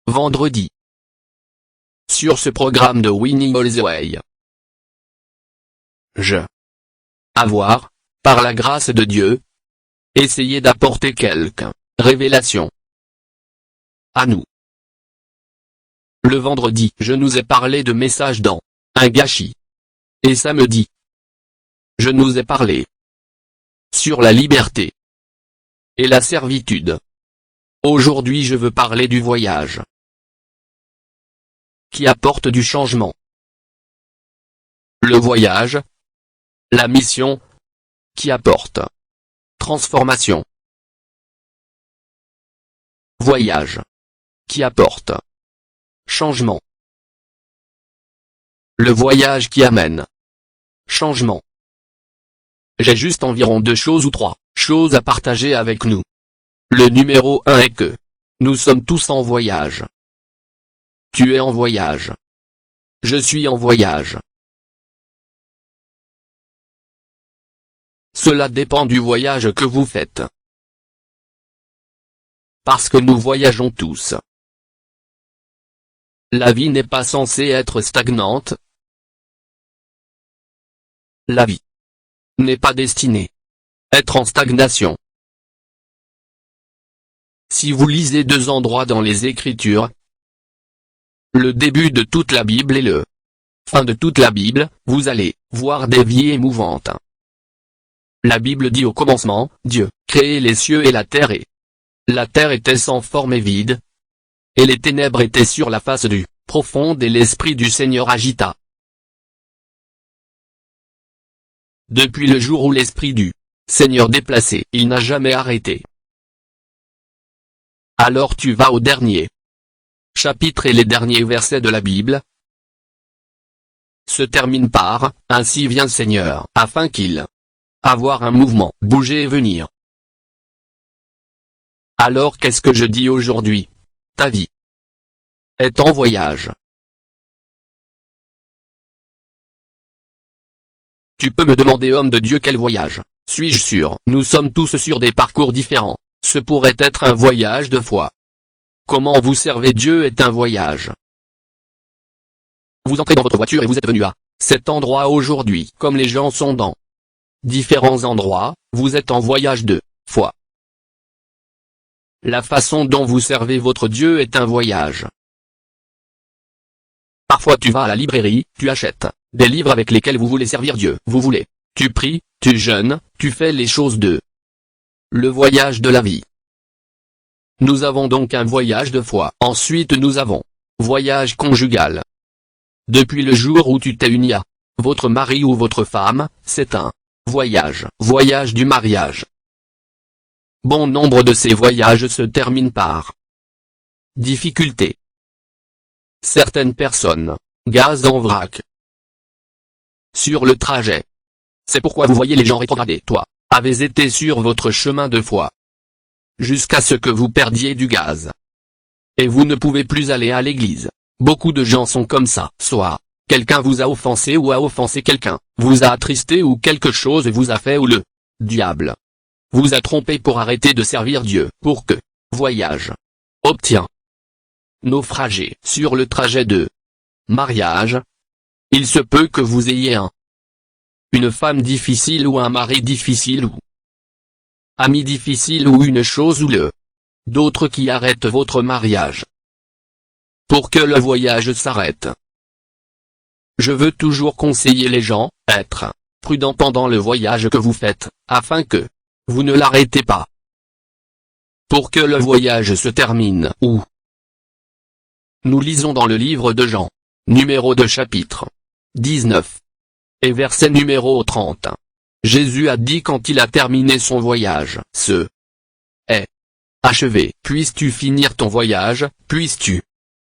vendredi. Sur ce programme de Winning All the Way. Avoir, par la grâce de Dieu, essayer d'apporter quelques révélations à nous. Le vendredi, je nous ai parlé de messages dans un gâchis. Et samedi, je nous ai parlé sur la liberté et la servitude. Aujourd'hui je veux parler du voyage qui apporte du changement. Le voyage, la mission, qui apporte transformation. Voyage, qui apporte changement. Le voyage qui amène changement. J'ai juste environ 2 choses ou 3 choses à partager avec nous. Le numéro 1 est que nous sommes tous en voyage. Tu es en voyage. Je suis en voyage. Cela dépend du voyage que vous faites. Parce que nous voyageons tous. La vie n'est pas censée être stagnante. La vie n'est pas destinée à être en stagnation. Si vous lisez 2 endroits dans les Écritures, le début de toute la Bible et le fin de toute la Bible, vous allez voir des vies émouvantes. La Bible dit au commencement, Dieu créait les cieux et la terre était sans forme et vide, et les ténèbres étaient sur la face du profonde et l'Esprit du Seigneur agita. Depuis le jour où l'Esprit du Seigneur déplacé, il n'a jamais arrêté. Alors tu vas au dernier chapitre et les derniers versets de la Bible se terminent par « Ainsi vient le Seigneur » afin qu'il avoir un mouvement, bouger et venir. Alors qu'est-ce que je dis aujourd'hui? Ta vie est en voyage. Tu peux me demander, homme de Dieu, quel voyage suis-je sur? Nous sommes tous sur des parcours différents. Ce pourrait être un voyage de foi. Comment vous servez Dieu est un voyage. Vous entrez dans votre voiture et vous êtes venu à cet endroit aujourd'hui. Comme les gens sont dans différents endroits, vous êtes en voyage de foi. La façon dont vous servez votre Dieu est un voyage. Parfois tu vas à la librairie, tu achètes des livres avec lesquels vous voulez servir Dieu. Tu pries, tu jeûnes, tu fais les choses de le voyage de la vie. Nous avons donc un voyage de foi. Ensuite nous avons voyage conjugal. Depuis le jour où tu t'es uni à votre mari ou votre femme, c'est un voyage du mariage. Bon nombre de ces voyages se terminent par difficulté. Certaines personnes gazent en vrac sur le trajet. C'est pourquoi vous voyez les gens rétrogradés. Toi, avez été sur votre chemin de foi jusqu'à ce que vous perdiez du gaz. Et vous ne pouvez plus aller à l'église. Beaucoup de gens sont comme ça. Soit quelqu'un vous a offensé ou a offensé quelqu'un, vous a attristé ou quelque chose vous a fait ou le diable vous a trompé pour arrêter de servir Dieu. Pour que voyage obtient naufragé sur le trajet de mariage, il se peut que vous ayez une femme difficile ou un mari difficile ou ami difficile ou une chose ou d'autres qui arrêtent votre mariage. Pour que le voyage s'arrête, je veux toujours conseiller les gens, être prudent pendant le voyage que vous faites, afin que vous ne l'arrêtez pas. Pour que le voyage se termine, ou nous lisons dans le livre de Jean, numéro 2 chapitre 19, et verset numéro 30. Jésus a dit quand il a terminé son voyage, ce est achevé. Puisses-tu finir ton voyage, puisses-tu.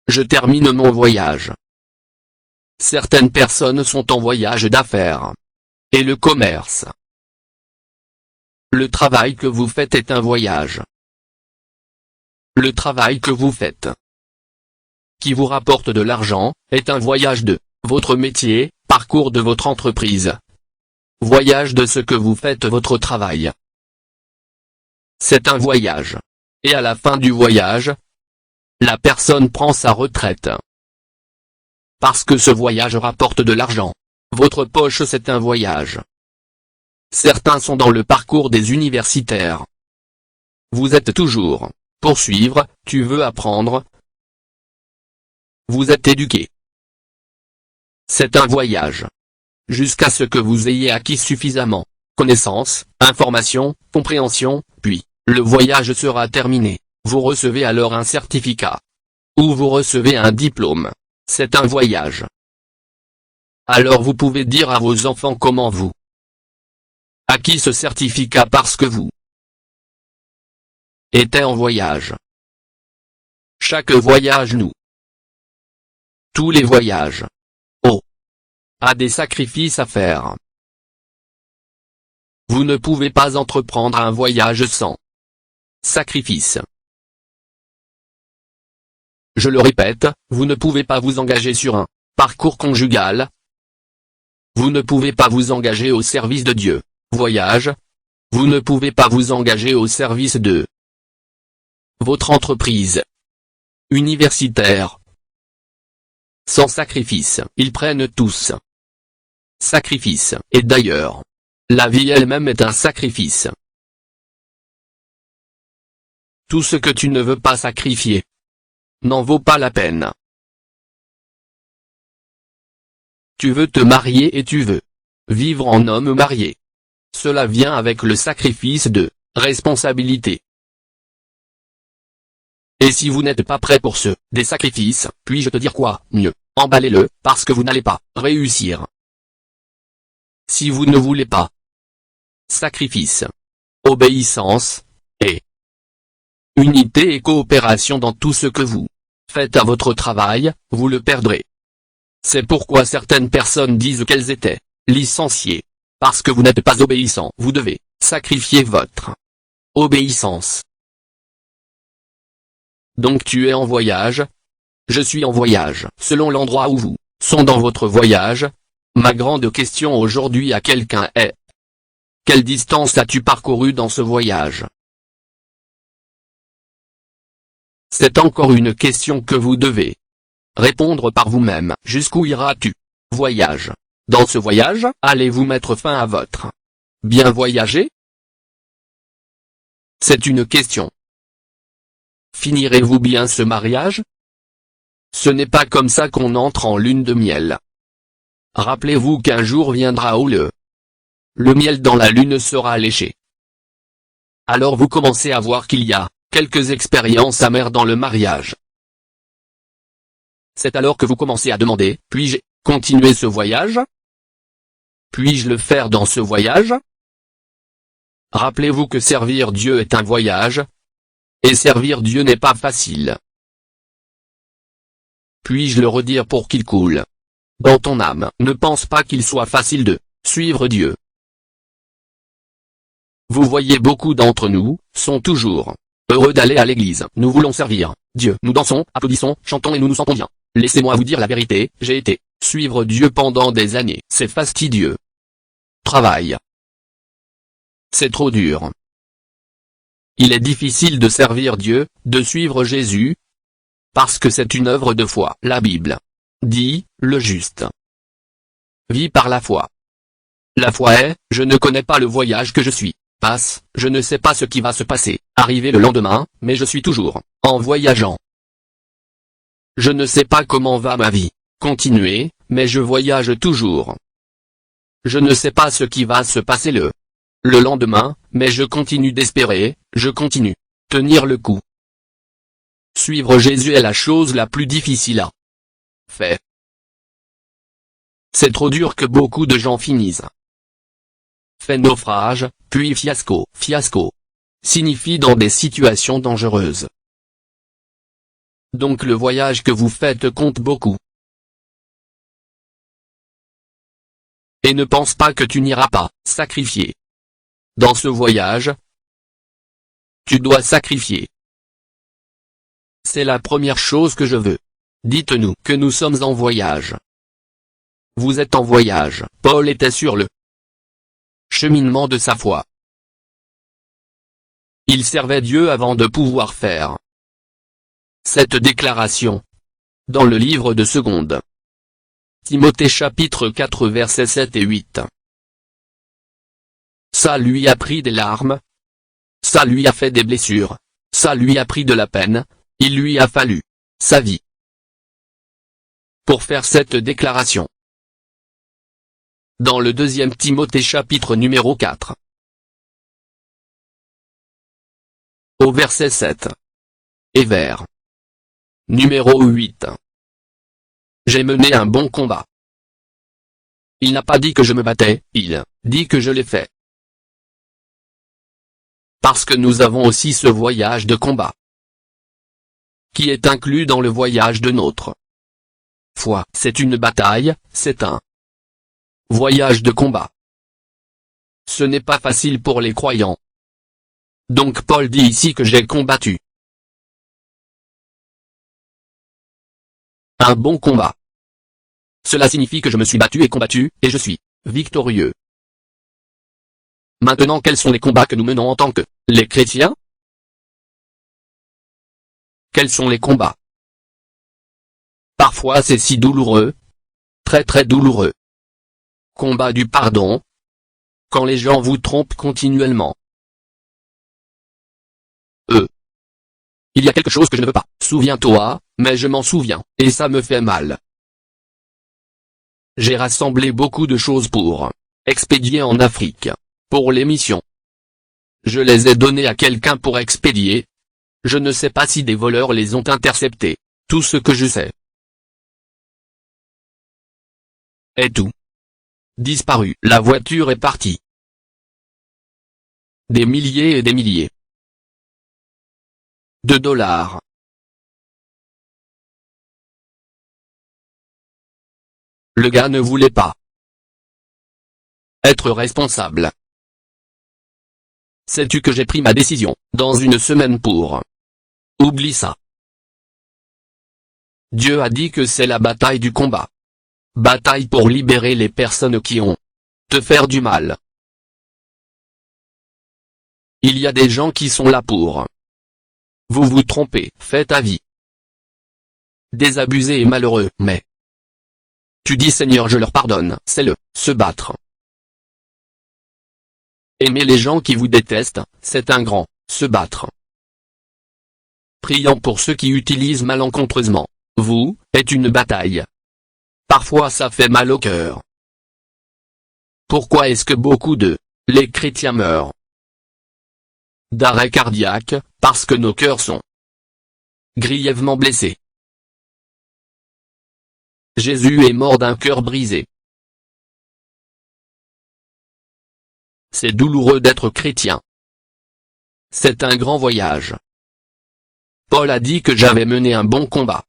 Je termine mon voyage. Certaines personnes sont en voyage d'affaires. Et le commerce. Le travail que vous faites est un voyage. Le travail que vous faites, qui vous rapporte de l'argent, est un voyage de votre métier, parcours de votre entreprise. Voyage de ce que vous faites votre travail. C'est un voyage. Et à la fin du voyage, la personne prend sa retraite. Parce que ce voyage rapporte de l'argent. Votre poche c'est un voyage. Certains sont dans le parcours des universitaires. Vous êtes toujours. Poursuivre, tu veux apprendre. Vous êtes éduqué. C'est un voyage. Jusqu'à ce que vous ayez acquis suffisamment. Connaissance, information, compréhension, puis, le voyage sera terminé. Vous recevez alors un certificat. Ou vous recevez un diplôme. C'est un voyage. Alors vous pouvez dire à vos enfants comment vous acquis ce certificat parce que vous étiez en voyage. Chaque voyage tous les voyages a des sacrifices à faire. Vous ne pouvez pas entreprendre un voyage sans sacrifice. Je le répète, vous ne pouvez pas vous engager sur un parcours conjugal. Vous ne pouvez pas vous engager au service de Dieu. Voyage. Vous ne pouvez pas vous engager au service de votre entreprise universitaire. Sans sacrifice, ils prennent tous sacrifice, et d'ailleurs, la vie elle-même est un sacrifice. Tout ce que tu ne veux pas sacrifier n'en vaut pas la peine. Tu veux te marier et tu veux vivre en homme marié. Cela vient avec le sacrifice de responsabilité. Et si vous n'êtes pas prêt pour des sacrifices, puis-je te dire quoi, mieux, emballez-le, parce que vous n'allez pas réussir. Si vous ne voulez pas sacrifice, obéissance, et unité et coopération dans tout ce que vous faites à votre travail, vous le perdrez. C'est pourquoi certaines personnes disent qu'elles étaient licenciées. Parce que vous n'êtes pas obéissant, vous devez sacrifier votre obéissance. Donc tu es en voyage. Je suis en voyage. Selon l'endroit où vous sont dans votre voyage, ma grande question aujourd'hui à quelqu'un est: quelle distance as-tu parcouru dans ce voyage? C'est encore une question que vous devez répondre par vous-même. Jusqu'où iras-tu? Voyage. Dans ce voyage, allez-vous mettre fin à votre bien voyager? C'est une question. Finirez-vous bien ce mariage? Ce n'est pas comme ça qu'on entre en lune de miel. Rappelez-vous qu'un jour viendra où le miel dans la lune sera léché. Alors vous commencez à voir qu'il y a quelques expériences amères dans le mariage. C'est alors que vous commencez à demander: puis-je continuer ce voyage? Puis-je le faire dans ce voyage? Rappelez-vous que servir Dieu est un voyage. Et servir Dieu n'est pas facile. Puis-je le redire pour qu'il coule dans ton âme? Ne pense pas qu'il soit facile de suivre Dieu. Vous voyez, beaucoup d'entre nous sont toujours heureux d'aller à l'église. Nous voulons servir Dieu. Nous dansons, applaudissons, chantons et nous nous sentons bien. Laissez-moi vous dire la vérité, j'ai été suivre Dieu pendant des années. C'est fastidieux. Travail. C'est trop dur. Il est difficile de servir Dieu, de suivre Jésus, parce que c'est une œuvre de foi. La Bible dit: le juste vit par la foi. La foi est: je ne connais pas le voyage que je suis. Passe, je ne sais pas ce qui va se passer, arriver le lendemain, mais je suis toujours en voyageant. Je ne sais pas comment va ma vie continuer, mais je voyage toujours. Je ne sais pas ce qui va se passer le lendemain, mais je continue d'espérer, je continue tenir le coup. Suivre Jésus est la chose la plus difficile à faire. C'est trop dur que beaucoup de gens finissent. Fait naufrage, puis fiasco. Fiasco signifie dans des situations dangereuses. Donc le voyage que vous faites compte beaucoup. Et ne pense pas que tu n'iras pas sacrifier. Dans ce voyage, tu dois sacrifier. C'est la première chose que je veux. Dites-nous que nous sommes en voyage. Vous êtes en voyage. Paul était sur le cheminement de sa foi. Il servait Dieu avant de pouvoir faire cette déclaration dans le livre de 2 Timothée chapitre 4 versets 7 et 8. Ça lui a pris des larmes, ça lui a fait des blessures, ça lui a pris de la peine, il lui a fallu sa vie pour faire cette déclaration. Dans le 2 Timothée chapitre numéro 4, au verset 7, et vers numéro 8. J'ai mené un bon combat. Il n'a pas dit que je me battais, il dit que je l'ai fait. Parce que nous avons aussi ce voyage de combat, qui est inclus dans le voyage de notre foi. C'est une bataille, c'est un voyage de combat. Ce n'est pas facile pour les croyants. Donc Paul dit ici que j'ai combattu un bon combat. Cela signifie que je me suis battu et combattu, et je suis victorieux. Maintenant, quels sont les combats que nous menons en tant que les chrétiens? Quels sont les combats? Parfois c'est si douloureux, très très douloureux. Combat du pardon, quand les gens vous trompent continuellement. Il y a quelque chose que je ne veux pas. Souviens-toi, mais je m'en souviens, et ça me fait mal. J'ai rassemblé beaucoup de choses pour expédier en Afrique, pour les missions. Je les ai données à quelqu'un pour expédier. Je ne sais pas si des voleurs les ont interceptés. Tout ce que je sais est tout disparu. La voiture est partie. Des milliers et des milliers de dollars. Le gars ne voulait pas être responsable. Sais-tu que j'ai pris ma décision, dans une semaine pour... Oublie ça. Dieu a dit que c'est la bataille du combat. Bataille pour libérer les personnes qui ont te faire du mal. Il y a des gens qui sont là pour vous vous trompez, faites avis. Désabusé et malheureux, mais tu dis Seigneur je leur pardonne, c'est le se battre. Aimer les gens qui vous détestent, c'est un grand se battre. Priant pour ceux qui utilisent malencontreusement vous, est une bataille. Parfois ça fait mal au cœur. Pourquoi est-ce que beaucoup de les chrétiens meurent d'arrêt cardiaque? Parce que nos cœurs sont grièvement blessés. Jésus est mort d'un cœur brisé. C'est douloureux d'être chrétien. C'est un grand voyage. Paul a dit que j'avais mené un bon combat.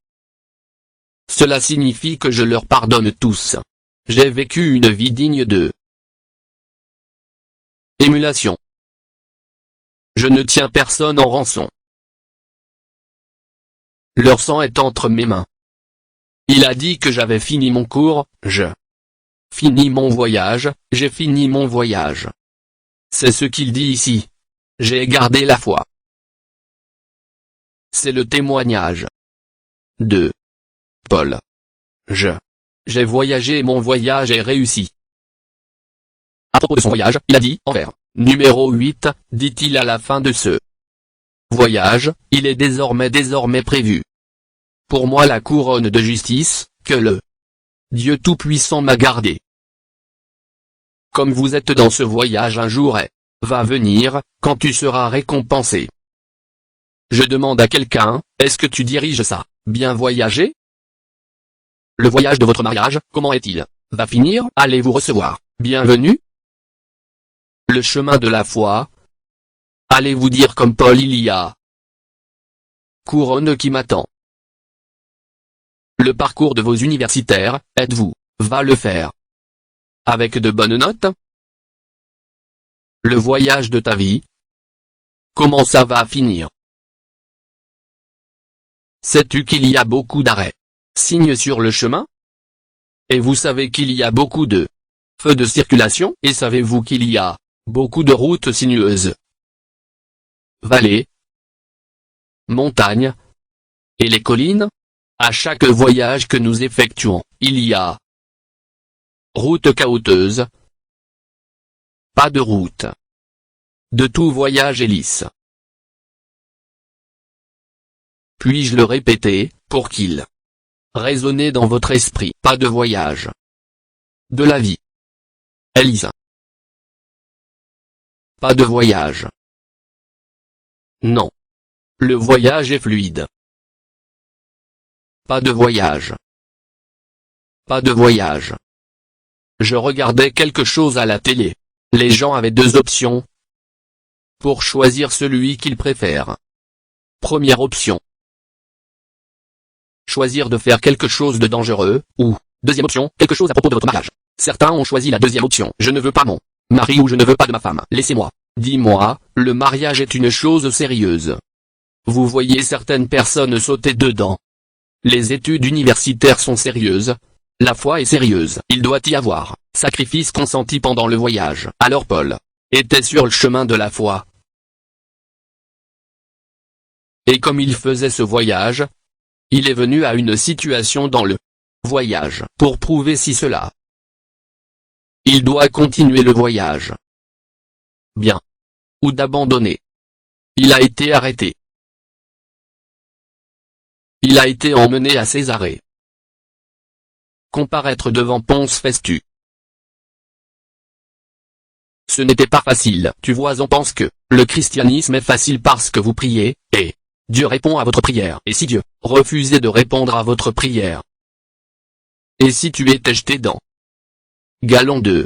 Cela signifie que je leur pardonne tous. J'ai vécu une vie digne de émulation. Je ne tiens personne en rançon. Leur sang est entre mes mains. Il a dit que j'avais fini mon cours, fini mon voyage, j'ai fini mon voyage. C'est ce qu'il dit ici. J'ai gardé la foi. C'est le témoignage de Paul. J'ai voyagé et mon voyage est réussi. À propos de son voyage, il a dit, en vers numéro 8, dit-il à la fin de ce voyage, il est désormais prévu pour moi la couronne de justice, que le Dieu Tout-Puissant m'a gardé. Comme vous êtes dans ce voyage un jour va venir, quand tu seras récompensé. Je demande à quelqu'un, est-ce que tu diriges ça, bien voyager? Le voyage de votre mariage, comment est-il? Va finir, allez-vous recevoir, bienvenue? Le chemin de la foi. Allez-vous dire comme Paul il y a couronne qui m'attend. Le parcours de vos universitaires, êtes-vous, va le faire avec de bonnes notes? Le voyage de ta vie, comment ça va finir? Sais-tu qu'il y a beaucoup d'arrêts, signes sur le chemin? Et vous savez qu'il y a beaucoup de feux de circulation? Et savez-vous qu'il y a beaucoup de routes sinueuses, vallées, montagnes, et les collines. À chaque voyage que nous effectuons, il y a route caouteuses. Pas de route. De tout voyage est lisse. Puis-je le répéter, pour qu'il résonne dans votre esprit. Pas de voyage de la vie est lisse. Pas de voyage. Non. Le voyage est fluide. Pas de voyage. Pas de voyage. Je regardais quelque chose à la télé. Les gens avaient deux options pour choisir celui qu'ils préfèrent. Première option. Choisir de faire quelque chose de dangereux, ou, deuxième option, quelque chose à propos de votre mariage. Certains ont choisi la deuxième option. Je ne veux pas mon mari ou je ne veux pas de ma femme. Laissez-moi. Dis-moi, le mariage est une chose sérieuse. Vous voyez certaines personnes sauter dedans. Les études universitaires sont sérieuses. La foi est sérieuse. Il doit y avoir sacrifice consenti pendant le voyage. Alors Paul était sur le chemin de la foi. Et comme il faisait ce voyage, il est venu à une situation dans le voyage pour prouver si cela. Il doit continuer le voyage. Bien. Ou d'abandonner. Il a été arrêté. Il a été emmené à Césarée. Comparaître devant Ponce Festus. Ce n'était pas facile. Tu vois, on pense que le christianisme est facile parce que vous priez, et Dieu répond à votre prière. Et si Dieu refusait de répondre à votre prière? Et si tu étais jeté dans gallon de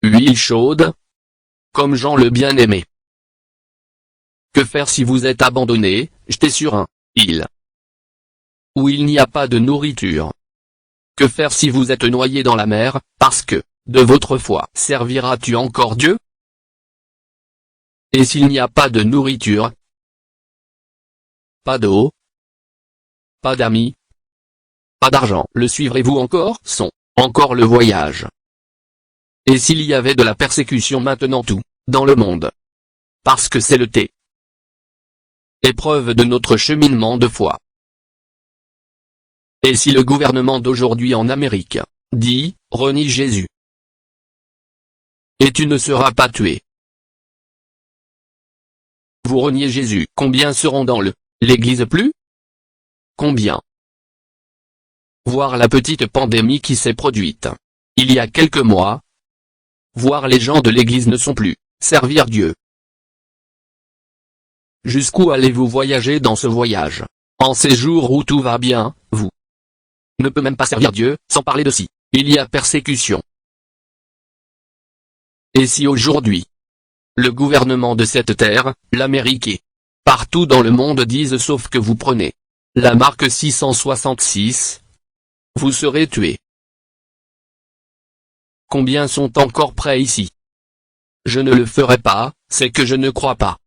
huile chaude, comme Jean le bien-aimé? Que faire si vous êtes abandonné, jeté sur un île où il n'y a pas de nourriture? Que faire si vous êtes noyé dans la mer, parce que, de votre foi, serviras-tu encore Dieu? Et s'il n'y a pas de nourriture, pas d'eau, pas d'amis, pas d'argent, le suivrez-vous encore? Encore le voyage. Et s'il y avait de la persécution maintenant tout, dans le monde? Parce que c'est le thé. Épreuve de notre cheminement de foi. Et si le gouvernement d'aujourd'hui en Amérique dit, renie Jésus, et tu ne seras pas tué. Vous reniez Jésus, combien seront dans l'église plus? Combien? Voir la petite pandémie qui s'est produite il y a quelques mois. Voir les gens de l'église ne sont plus servir Dieu. Jusqu'où allez-vous voyager dans ce voyage? En ces jours où tout va bien, vous ne peut même pas servir Dieu, sans parler de si il y a persécution. Et si aujourd'hui, le gouvernement de cette terre, l'Amérique et partout dans le monde disent sauf que vous prenez la marque 666, vous serez tué. Combien sont encore prêts ici? Je ne le ferai pas, c'est que je ne crois pas.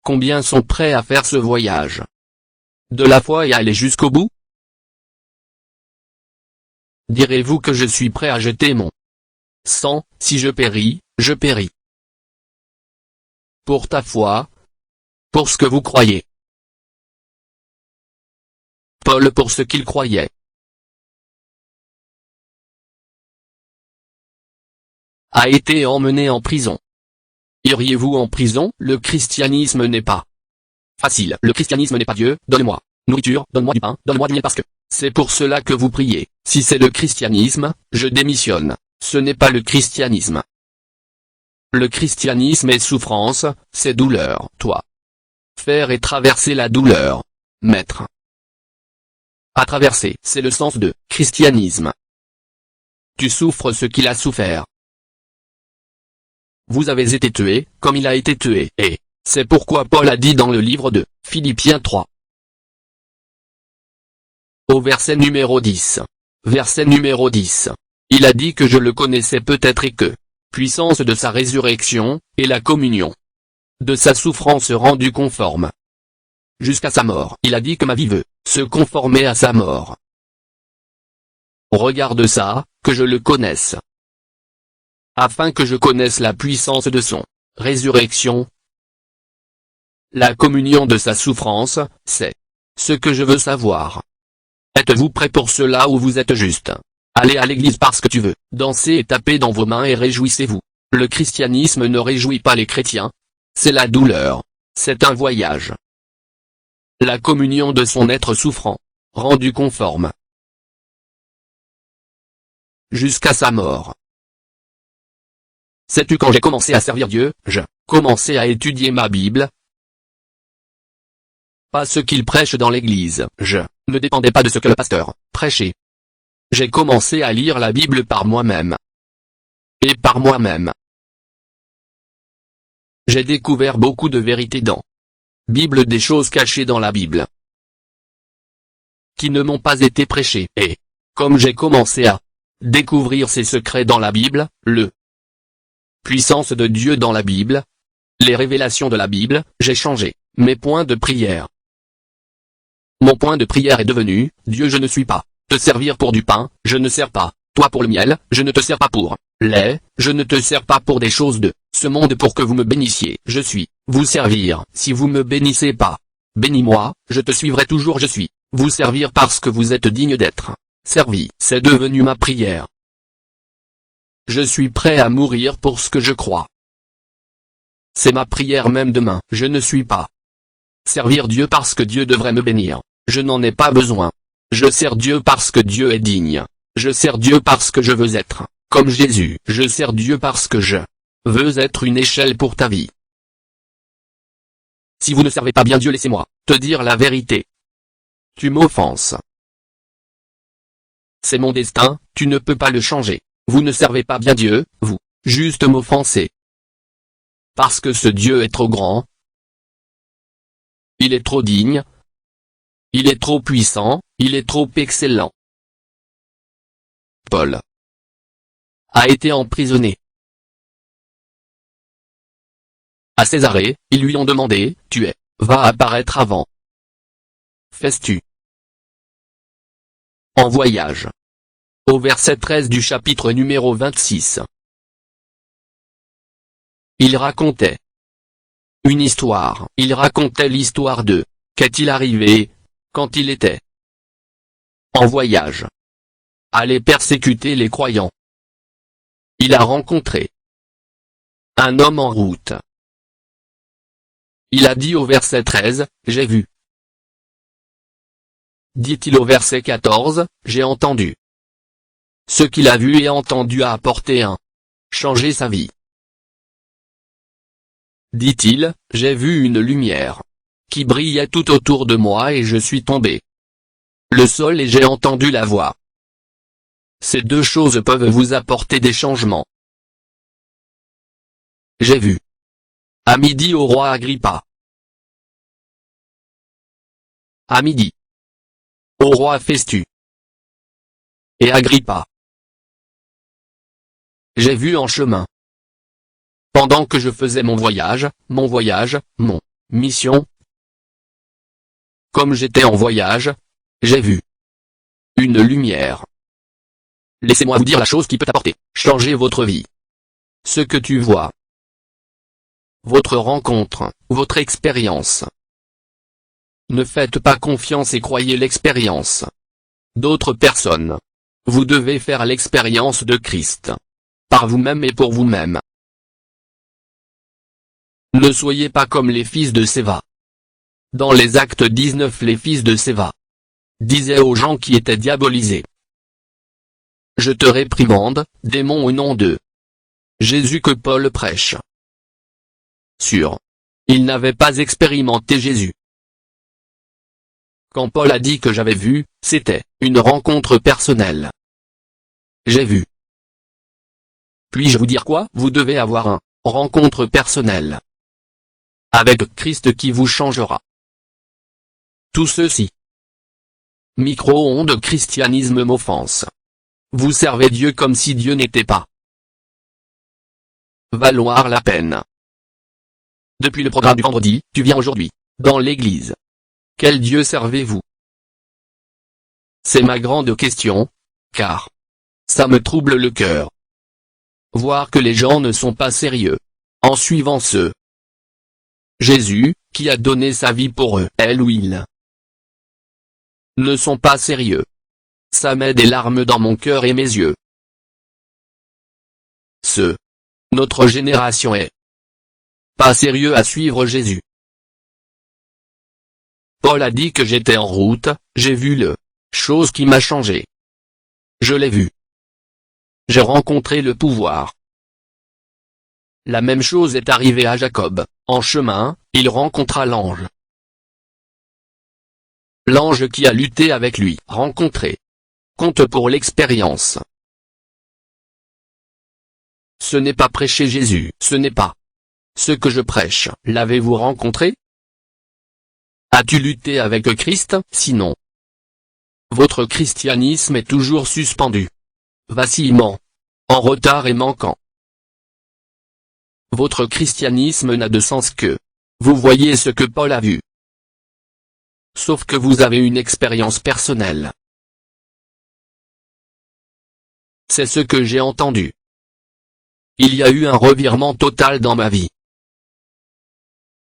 Combien sont prêts à faire ce voyage de la foi et aller jusqu'au bout? Direz-vous que je suis prêt à jeter mon sang, si je péris, je péris. Pour ta foi, pour ce que vous croyez. Paul pour ce qu'il croyait. A été emmené en prison. Iriez-vous en prison? Le christianisme n'est pas facile. Le christianisme n'est pas Dieu, donne-moi nourriture, donne-moi du pain, donne-moi du miel parce que c'est pour cela que vous priez. Si c'est le christianisme, je démissionne. Ce n'est pas le christianisme. Le christianisme est souffrance, c'est douleur. Toi. Faire et traverser la douleur. Mettre. À traverser, c'est le sens de christianisme. Tu souffres ce qu'il a souffert. Vous avez été tué, comme il a été tué, et c'est pourquoi Paul a dit dans le livre de Philippiens 3. Au verset numéro 10. Verset numéro 10. Il a dit que je le connaissais peut-être et que, puissance de sa résurrection, et la communion de sa souffrance rendue conforme jusqu'à sa mort. Il a dit que ma vie veut se conformer à sa mort. Regarde ça, que je le connaisse. Afin que je connaisse la puissance de son résurrection, La communion de sa souffrance, c'est ce que je veux savoir. Êtes-vous prêt pour cela ou vous êtes juste allez à l'église parce que tu veux danser et taper dans vos mains et réjouissez-vous. Le christianisme ne réjouit pas les chrétiens. C'est la douleur. C'est un voyage. La communion de son être souffrant, rendu conforme jusqu'à sa mort. Sais-tu quand j'ai commencé à servir Dieu, je commençais à étudier ma Bible. Pas ce qu'il prêche dans l'église, je ne dépendais pas de ce que le pasteur prêchait. J'ai commencé à lire la Bible par moi-même. Et par moi-même, j'ai découvert beaucoup de vérités dans Bible, des choses cachées dans la Bible, qui ne m'ont pas été prêchées, et, comme j'ai commencé à découvrir ces secrets dans la Bible, le puissance de Dieu dans la Bible, les révélations de la Bible, j'ai changé mes points de prière. Mon point de prière est devenu, Dieu, je ne suis pas te servir pour du pain, je ne sers pas toi pour le miel, je ne te sers pas pour lait, je ne te sers pas pour des choses de ce monde pour que vous me bénissiez, je suis vous servir. Si vous me bénissez pas, bénis-moi, je te suivrai toujours. Je suis vous servir parce que vous êtes digne d'être servi. C'est devenu ma prière. Je suis prêt à mourir pour ce que je crois. C'est ma prière même demain. Je ne suis pas servir Dieu parce que Dieu devrait me bénir. Je n'en ai pas besoin. Je sers Dieu parce que Dieu est digne. Je sers Dieu parce que je veux être comme Jésus. Je sers Dieu parce que je veux être une échelle pour ta vie. Si vous ne servez pas bien Dieu, laissez-moi te dire la vérité. Tu m'offenses. C'est mon destin, tu ne peux pas le changer. Vous ne servez pas bien Dieu, vous, juste m'offensez. Parce que ce Dieu est trop grand. Il est trop digne. Il est trop puissant, il est trop excellent. Paul a été emprisonné. À Césarée, ils lui ont demandé, tu vas apparaître avant Festus en voyage. Au verset 13 du chapitre numéro 26. Il racontait une histoire. Il racontait l'histoire de qu'est-il arrivé quand il était en voyage, aller persécuter les croyants. Il a rencontré un homme en route. Il a dit au verset 13, j'ai vu. Dit-il au verset 14, j'ai entendu. Ce qu'il a vu et entendu a apporté changé sa vie. Dit-il, j'ai vu une lumière qui brillait tout autour de moi et je suis tombé le sol et j'ai entendu la voix. Ces deux choses peuvent vous apporter des changements. J'ai vu. À midi au roi Agrippa. À midi. Au roi Festus. Et Agrippa. J'ai vu en chemin. Pendant que je faisais mon voyage, mon mission. Comme j'étais en voyage, j'ai vu une lumière. Laissez-moi vous dire la chose qui peut apporter, changer votre vie. Ce que tu vois. Votre rencontre, votre expérience. Ne faites pas confiance et croyez l'expérience d'autres personnes. Vous devez faire l'expérience de Christ. Par vous-même et pour vous-même. Ne soyez pas comme les fils de Séva. Dans les Actes 19, les fils de Séva disaient aux gens qui étaient diabolisés. Je te réprimande, démon, au nom de Jésus que Paul prêche. Ils n'avaient pas expérimenté Jésus. Quand Paul a dit que j'avais vu, c'était une rencontre personnelle. J'ai vu. Puis-je vous dire quoi? Vous devez avoir une rencontre personnelle avec Christ qui vous changera. Tout ceci. Micro-ondes christianisme m'offense. Vous servez Dieu comme si Dieu n'était pas valoir la peine. Depuis le programme du vendredi, tu viens aujourd'hui dans l'église. Quel Dieu servez-vous? C'est ma grande question, car ça me trouble le cœur. Voir que les gens ne sont pas sérieux en suivant ce Jésus, qui a donné sa vie pour eux. Elle ou il ne sont pas sérieux. Ça met des larmes dans mon cœur et mes yeux. Notre génération est pas sérieux à suivre Jésus. Paul a dit que j'étais en route, j'ai vu chose qui m'a changé. Je l'ai vu. J'ai rencontré le pouvoir. La même chose est arrivée à Jacob. En chemin, il rencontra l'ange. L'ange qui a lutté avec lui. Rencontré. Compte pour l'expérience. Ce n'est pas prêcher Jésus, ce n'est pas ce que je prêche. L'avez-vous rencontré? As-tu lutté avec Christ? Sinon, votre christianisme est toujours suspendu, vacillement, en retard et manquant. Votre christianisme n'a de sens que vous voyez ce que Paul a vu. Sauf que vous avez une expérience personnelle. C'est ce que j'ai entendu. Il y a eu un revirement total dans ma vie.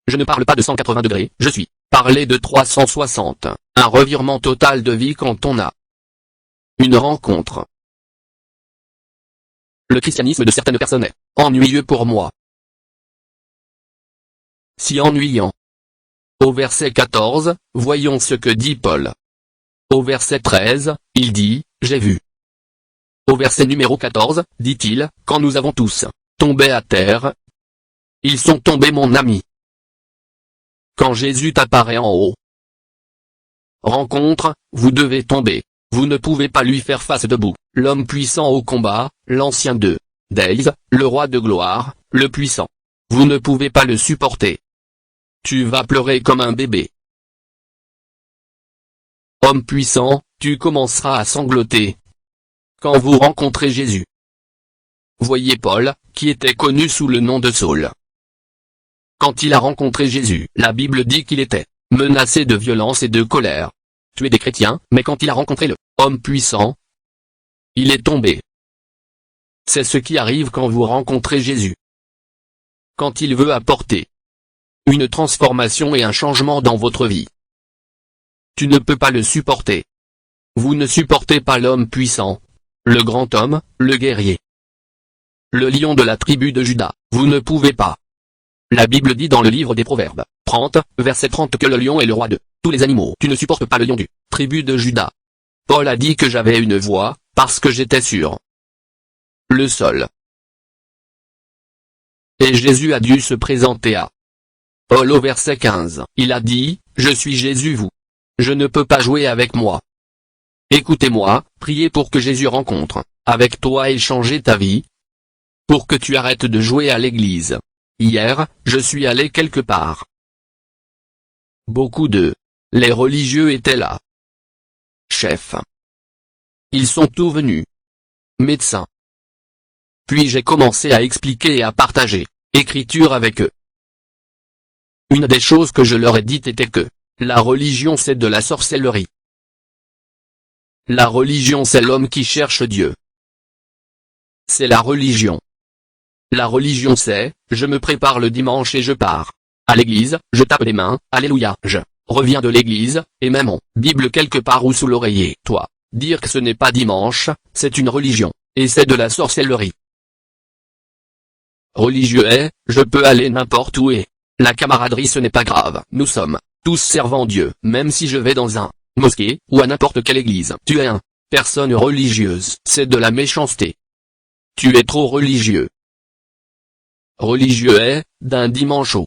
Je ne parle pas de 180 degrés, je suis parlé de 360, un revirement total de vie quand on a une rencontre. Le christianisme de certaines personnes est ennuyeux pour moi. Si ennuyant. Au verset 14, voyons ce que dit Paul. Au verset 13, il dit, j'ai vu. Au verset numéro 14, dit-il, quand nous avons tous tombé à terre, ils sont tombés mon ami. Quand Jésus apparaît en haut. Rencontre, vous devez tomber. Vous ne pouvez pas lui faire face debout. L'homme puissant au combat, l'ancien de Days, le roi de gloire, le puissant. Vous ne pouvez pas le supporter. Tu vas pleurer comme un bébé. Homme puissant, tu commenceras à sangloter. Quand vous rencontrez Jésus. Voyez Paul, qui était connu sous le nom de Saul. Quand il a rencontré Jésus, la Bible dit qu'il était menacé de violence et de colère. Tuer des chrétiens, mais quand il a rencontré le homme puissant, il est tombé. C'est ce qui arrive quand vous rencontrez Jésus. Quand il veut apporter une transformation et un changement dans votre vie. Tu ne peux pas le supporter. Vous ne supportez pas l'homme puissant, le grand homme, le guerrier, le lion de la tribu de Juda, vous ne pouvez pas. La Bible dit dans le livre des Proverbes, 30, verset 30 que le lion est le roi de tous les animaux. Tu ne supportes pas le lion du tribu de Juda. Paul a dit que j'avais une voix, parce que j'étais sur le sol. Et Jésus a dû se présenter à Paul au verset 15. Il a dit, je suis Jésus vous. Je ne peux pas jouer avec moi. Écoutez-moi, priez pour que Jésus rencontre avec toi et changer ta vie. Pour que tu arrêtes de jouer à l'église. Hier, je suis allé quelque part. Beaucoup les religieux étaient là. Chef. Ils sont tous venus. Médecins. Puis j'ai commencé à expliquer et à partager Écriture avec eux. Une des choses que je leur ai dites était que la religion c'est de la sorcellerie. La religion c'est l'homme qui cherche Dieu. C'est la religion. La religion c'est, je me prépare le dimanche et je pars à l'église, je tape les mains, alléluia, je reviens de l'église, et mets mon Bible quelque part ou sous l'oreiller. Toi, dire que ce n'est pas dimanche, c'est une religion, et c'est de la sorcellerie. Religieux est, je peux aller n'importe où et la camaraderie ce n'est pas grave. Nous sommes tous servants Dieu, même si je vais dans un mosquée, ou à n'importe quelle église. Tu es une personne religieuse, c'est de la méchanceté. Tu es trop religieux. Religieux est, d'un dimanche au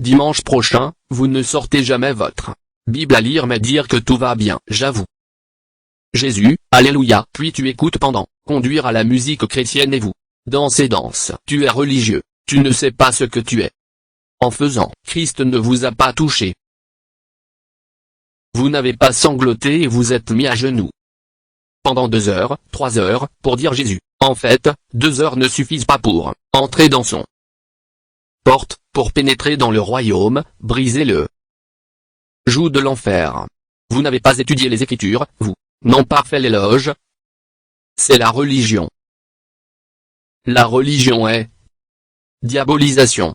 dimanche prochain, vous ne sortez jamais votre Bible à lire mais dire que tout va bien. J'avoue. Jésus, alléluia. Puis tu écoutes pendant conduire à la musique chrétienne et vous dansez. Tu es religieux, tu ne sais pas ce que tu es. En faisant, Christ ne vous a pas touché. Vous n'avez pas sangloté et vous êtes mis à genoux. Pendant 2 heures, 3 heures, pour dire Jésus. En fait, 2 heures ne suffisent pas pour entrer dans son porte, pour pénétrer dans le royaume, briser le joug de l'enfer. Vous n'avez pas étudié les Écritures, vous n'avez pas fait l'éloge. C'est la religion. La religion est diabolisation.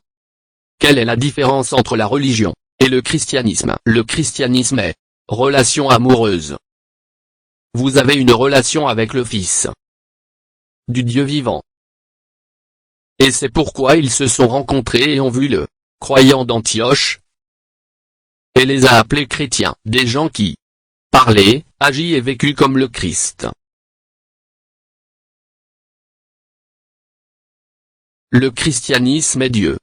Quelle est la différence entre la religion et le christianisme? Le christianisme est relation amoureuse. Vous avez une relation avec le Fils du Dieu vivant. Et c'est pourquoi ils se sont rencontrés et ont vu le croyant d'Antioche, et les a appelés chrétiens, des gens qui parlaient, agissent et vécu comme le Christ. Le christianisme est Dieu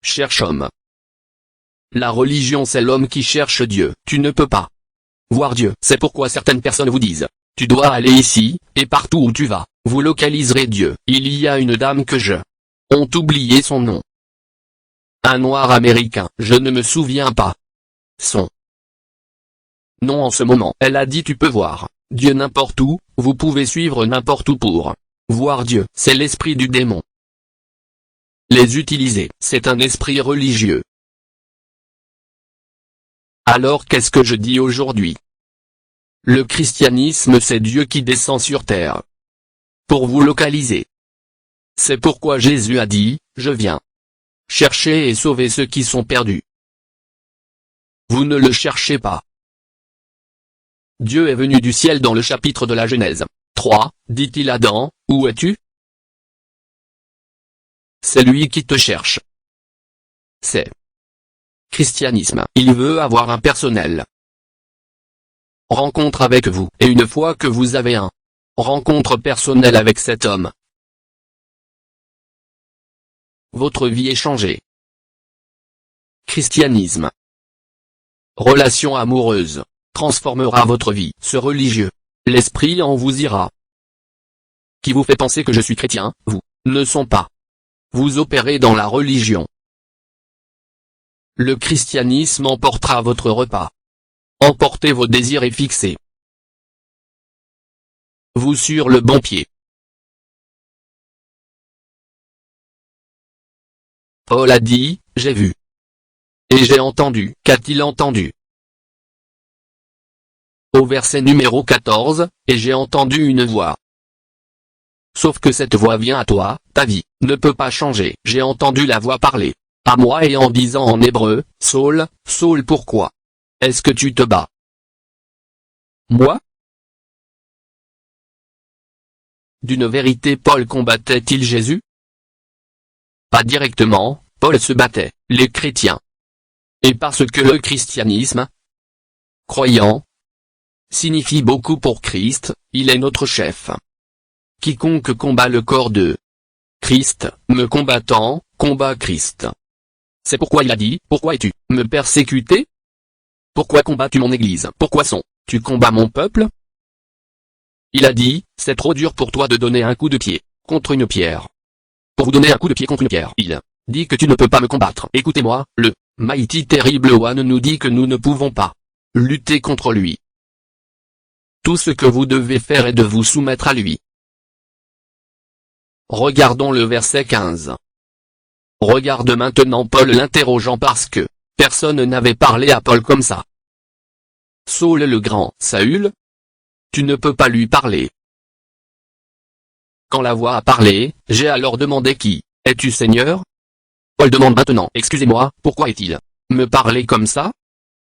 cherche homme. La religion c'est l'homme qui cherche Dieu. Tu ne peux pas voir Dieu. C'est pourquoi certaines personnes vous disent, tu dois aller ici, et partout où tu vas, vous localiserez Dieu. Il y a une dame que ont oublié son nom. Un noir américain, je ne me souviens pas son nom en ce moment. Elle a dit tu peux voir Dieu n'importe où, vous pouvez suivre n'importe où pour voir Dieu. C'est l'esprit du démon. Les utiliser, c'est un esprit religieux. Alors qu'est-ce que je dis aujourd'hui? Le christianisme c'est Dieu qui descend sur terre pour vous localiser. C'est pourquoi Jésus a dit, je viens chercher et sauver ceux qui sont perdus. Vous ne le cherchez pas. Dieu est venu du ciel dans le chapitre de la Genèse 3, dit-il à Adam, où es-tu? C'est lui qui te cherche. C'est christianisme. Il veut avoir un personnel rencontre avec vous, et une fois que vous avez un rencontre personnelle avec cet homme, votre vie est changée. Christianisme, relation amoureuse, transformera votre vie. Ce religieux, l'esprit en vous ira, qui vous fait penser que je suis chrétien, vous ne sont pas. Vous opérez dans la religion. Le christianisme emportera votre repas. Emportez vos désirs et fixez vous sur le bon pied. Paul a dit, j'ai vu. Et j'ai entendu. Qu'a-t-il entendu? Au verset numéro 14, et j'ai entendu une voix. Sauf que cette voix vient à toi, ta vie ne peut pas changer. J'ai entendu la voix parler à moi et en disant en hébreu, Saul, Saul pourquoi est-ce que tu te bats? Moi? D'une vérité Paul combattait-il Jésus? Pas directement, Paul se battait, les chrétiens. Et parce que le christianisme, croyant, signifie beaucoup pour Christ, il est notre chef. Quiconque combat le corps de Christ, me combattant, combat Christ. C'est pourquoi il a dit, pourquoi es-tu me persécuté? Pourquoi combats-tu mon église? Pourquoi tu combats mon peuple? Il a dit, c'est trop dur pour toi de donner un coup de pied contre une pierre. Pour vous donner un coup de pied contre une pierre, il dit que tu ne peux pas me combattre. Écoutez-moi, le Mighty Terrible One nous dit que nous ne pouvons pas lutter contre lui. Tout ce que vous devez faire est de vous soumettre à lui. Regardons le verset 15. Regarde maintenant Paul l'interrogeant parce que personne n'avait parlé à Paul comme ça. Saul le grand, Saül, tu ne peux pas lui parler. Quand la voix a parlé, j'ai alors demandé qui es-tu Seigneur? Paul demande maintenant, excusez-moi, pourquoi est-il me parler comme ça?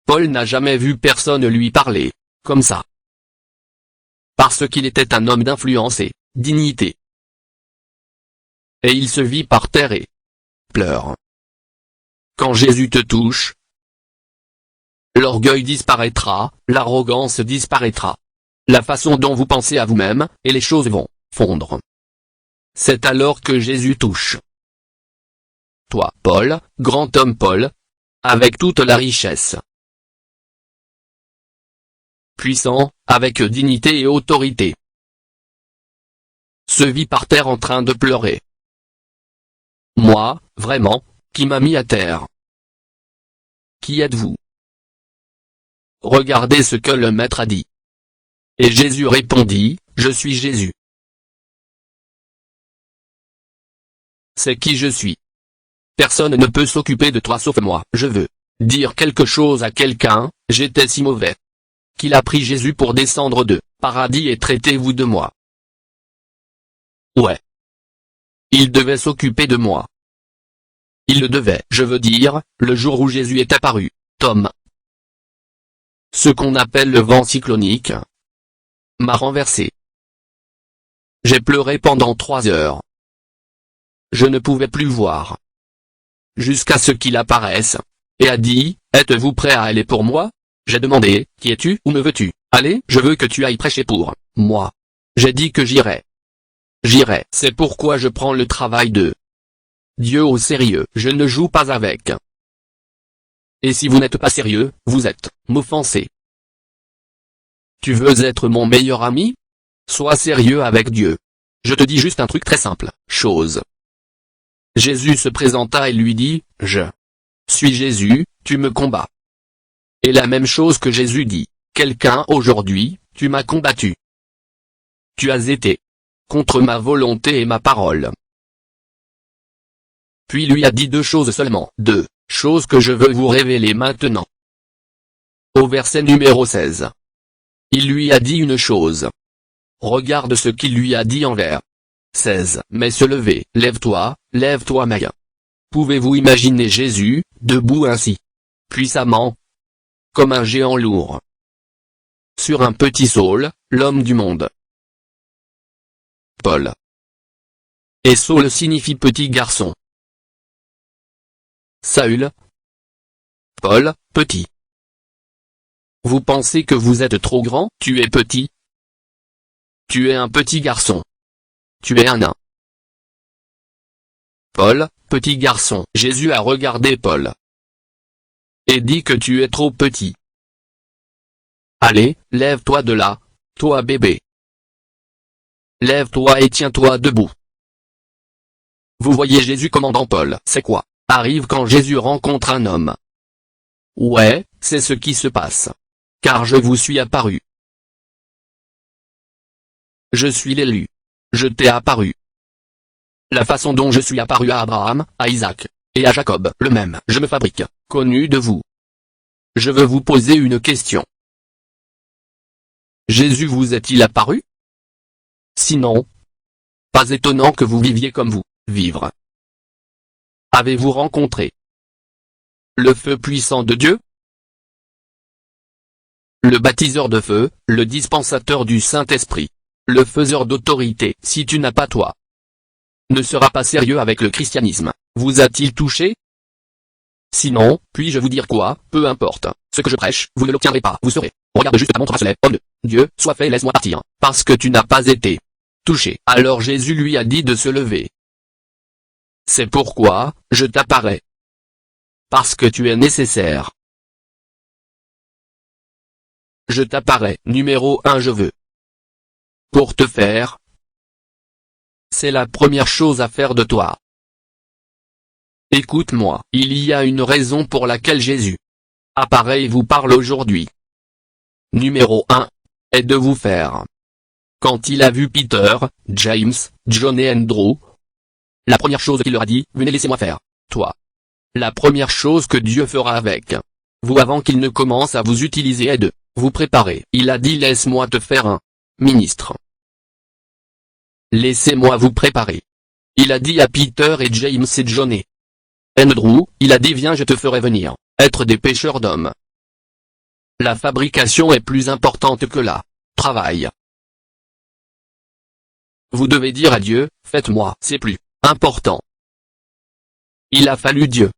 Paul n'a jamais vu personne lui parler comme ça. Parce qu'il était un homme d'influence et dignité. Et il se vit par terre et pleure. Quand Jésus te touche, l'orgueil disparaîtra, l'arrogance disparaîtra. La façon dont vous pensez à vous-même, et les choses vont fondre. C'est alors que Jésus touche. Toi, Paul, grand homme Paul, avec toute la richesse. Puissant, avec dignité et autorité. Se vit par terre en train de pleurer. Moi, vraiment, qui m'a mis à terre? Qui êtes-vous? Regardez ce que le maître a dit. Et Jésus répondit, je suis Jésus. C'est qui je suis. Personne ne peut s'occuper de toi sauf moi. Je veux dire quelque chose à quelqu'un, j'étais si mauvais qu'il a pris Jésus pour descendre de paradis et traitez-vous de moi. Ouais. Il devait s'occuper de moi. Il le devait, je veux dire, le jour où Jésus est apparu. Tom. Ce qu'on appelle le vent cyclonique m'a renversé. J'ai pleuré pendant 3 heures. Je ne pouvais plus voir. Jusqu'à ce qu'il apparaisse. Et a dit, êtes-vous prêt à aller pour moi? J'ai demandé, qui es-tu, où me veux-tu? Allez, je veux que tu ailles prêcher pour moi. J'ai dit que j'irai. J'irai. C'est pourquoi je prends le travail de Dieu au sérieux. Je ne joue pas avec. Et si vous n'êtes pas sérieux, vous êtes m'offensé. Tu veux être mon meilleur ami? Sois sérieux avec Dieu. Je te dis juste un truc très simple, chose. Jésus se présenta et lui dit, je suis Jésus, tu me combats. Et la même chose que Jésus dit, quelqu'un aujourd'hui, tu m'as combattu. Tu as été contre ma volonté et ma parole. Puis lui a dit 2 choses seulement, 2 choses que je veux vous révéler maintenant. Au verset numéro 16. Il lui a dit une chose. Regarde ce qu'il lui a dit en vers 16. Mais se lever, lève-toi Maya. Pouvez-vous imaginer Jésus, debout ainsi, puissamment, comme un géant lourd, sur un petit saule, l'homme du monde. Paul. Et Saul signifie petit garçon. Saül. Paul, petit. Vous pensez que vous êtes trop grand? Tu es petit. Tu es un petit garçon. Tu es un nain. Paul, petit garçon. Jésus a regardé Paul et dit que tu es trop petit. Allez, lève-toi de là, toi bébé. Lève-toi et tiens-toi debout. Vous voyez Jésus commandant Paul. C'est quoi arrive quand Jésus rencontre un homme? Ouais, c'est ce qui se passe. Car je vous suis apparu. Je suis l'élu. Je t'ai apparu. La façon dont je suis apparu à Abraham, à Isaac, et à Jacob, le même. Je me fabrique, connu de vous. Je veux vous poser une question. Jésus vous est-il apparu? Sinon, pas étonnant que vous viviez comme vous, vivre. Avez-vous rencontré le feu puissant de Dieu? Le baptiseur de feu, le dispensateur du Saint-Esprit, le faiseur d'autorité. Si tu n'as pas toi, ne sera pas sérieux avec le christianisme. Vous a-t-il touché? Sinon, puis-je vous dire quoi? Peu importe ce que je prêche, vous ne l'obtiendrez pas. Vous serez. Regarde juste ta montre à soleil. Homme de Dieu, sois fait, laisse-moi partir. Parce que tu n'as pas été touché. Alors Jésus lui a dit de se lever. C'est pourquoi, je t'apparais. Parce que tu es nécessaire. Je t'apparais. Numéro 1 je veux. Pour te faire. C'est la première chose à faire de toi. Écoute-moi, il y a une raison pour laquelle Jésus apparaît et vous parle aujourd'hui. Numéro 1. Est de vous faire. Quand il a vu Peter, James, John et Andrew, la première chose qu'il leur a dit, venez laissez-moi faire. Toi. La première chose que Dieu fera avec vous avant qu'il ne commence à vous utiliser est de vous préparer. Il a dit laisse-moi te faire un ministre. Laissez-moi vous préparer. Il a dit à Peter et James et John et Andrew, il a dit viens je te ferai venir, être des pêcheurs d'hommes. La fabrication est plus importante que la travail. Vous devez dire à Dieu, faites-moi, c'est plus important. Il a fallu Dieu